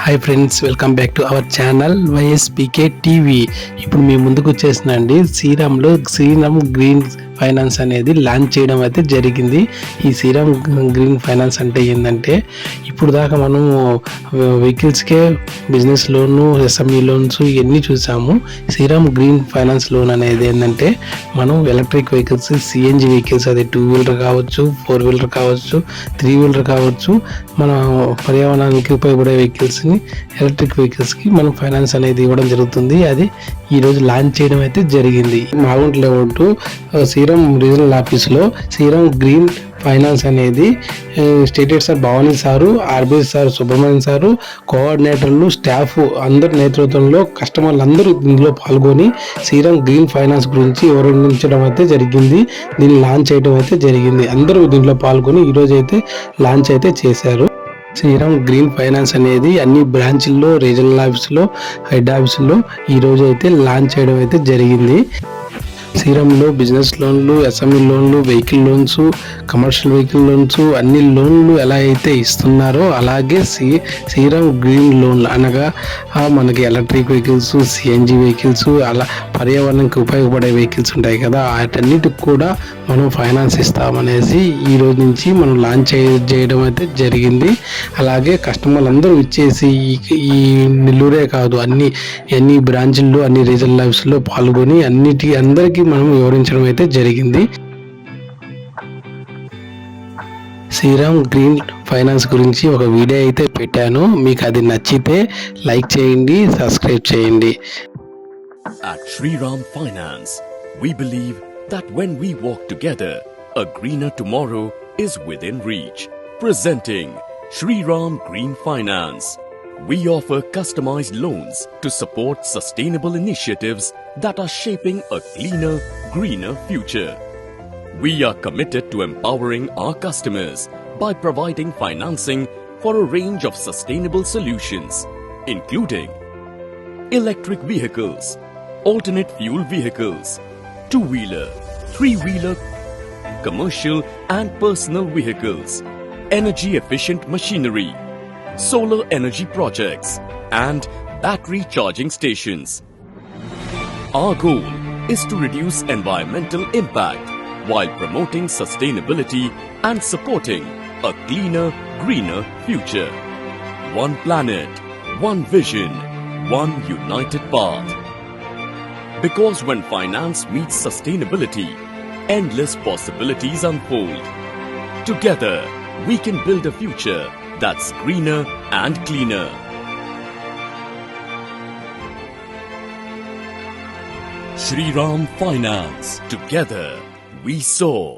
Hi friends, welcome back to our channel YSPK TV. ఇప్పుడు మీ ముందుకు వచ్చేసినండి శ్రీరామ్ గ్రీన్ ఫైనాన్స్ అనేది లాంచ్ చేయడం అయితే జరిగింది. ఈ శ్రీరామ్ గ్రీన్ ఫైనాన్స్ అంటే ఏంటంటే, ఇప్పుడు దాకా మనము వెహికల్స్కే బిజినెస్ లోను, ఎస్ఎంఈ లోన్స్ ఇవన్నీ చూసాము. శ్రీరామ్ గ్రీన్ ఫైనాన్స్ లోన్ అనేది ఏంటంటే, మనం ఎలక్ట్రిక్ వెహికల్స్, సిఎన్జి వెహికల్స్, అది 2 వీలర్ కావచ్చు, 4 వీలర్ కావచ్చు, 3 వీలర్ కావచ్చు, మన పర్యావరణానికి ఉపయోగపడే వెహికల్స్ని, ఎలక్ట్రిక్ వెహికల్స్కి మనం ఫైనాన్స్ అనేది ఇవ్వడం జరుగుతుంది. అది ఈరోజు లాంచ్ చేయడం అయితే జరిగింది. మాగుంట లేఅవుట్ శ్రీరామ్ రీజనల్ ఆఫీస్లో శ్రీరామ్ గ్రీన్ ఫైనాన్స్ అనేది state head sir Bhavani sir, RB sir Subrahmanyam sir, కోఆర్డినేటర్లు, స్టాఫ్ అందరి నేతృత్వంలో కస్టమర్లు అందరూ దీనిలో పాల్గొని శ్రీరామ్ గ్రీన్ ఫైనాన్స్ గురించి వివరించడం అయితే జరిగింది. దీన్ని లాంచ్ చేయడం అయితే జరిగింది. అందరూ దీంట్లో పాల్గొని ఈరోజు అయితే లాంచ్ అయితే చేశారు. శ్రీరామ్ గ్రీన్ ఫైనాన్స్ అనేది అన్ని బ్రాంచ్ల్లో, రీజనల్ ఆఫీసులో, హెడ్ ఆఫీసులో ఈరోజు అయితే లాంచ్ చేయడం అయితే జరిగింది. శ్రీరామ్లో బిజినెస్ లోన్లు, ఎస్ఎంఈ లోన్లు, vehicle loans, commercial vehicle loans, అన్ని లోన్లు ఎలా అయితే ఇస్తున్నారో అలాగే శ్రీరామ్ గ్రీన్ లోన్లు అనగా మనకి ఎలక్ట్రిక్ వెహికల్స్, సిఎన్జి వెహికల్స్, అలా పర్యావరణానికి ఉపయోగపడే వెహికల్స్ ఉంటాయి కదా, వాటన్నిటికి కూడా మనం ఫైనాన్స్ ఇస్తామనేసి ఈ రోజు నుంచి మనం లాంచ్ చేయడం అయితే జరిగింది. అలాగే కస్టమర్లు అందరూ ఇచ్చేసి ఈ నెల్లూరే కాదు, అన్ని బ్రాంచ్ల్లో, అన్ని రీజనల్ ఆఫీసుల్లో పాల్గొని అందరికీ మనం వివరించడం అయితే జరిగింది. శ్రీరామ్ గ్రీన్ ఫైనాన్స్ గురించి ఒక వీడియో అయితే పెట్టాను. మీకు అది నచ్చితే లైక్ చేయండి, సబ్స్క్రైబ్ చేయండి. At Shriram Finance, we believe that when we walk together, a greener tomorrow is within reach. Presenting Shriram Green Finance. We offer customized loans to support sustainable initiatives that are shaping a cleaner, greener future. We are committed to empowering our customers by providing financing for a range of sustainable solutions, including electric vehicles, alternate fuel vehicles, 2-wheeler, 3-wheeler, commercial and personal vehicles, energy efficient machinery, solar energy projects, and battery charging stations. Our goal is to reduce environmental impact while promoting sustainability and supporting a cleaner, greener future. One planet, one vision, one united path. Because when finance meets sustainability, endless possibilities unfold. Together, we can build a future that's greener and cleaner. Shriram Finance. Together, we soar.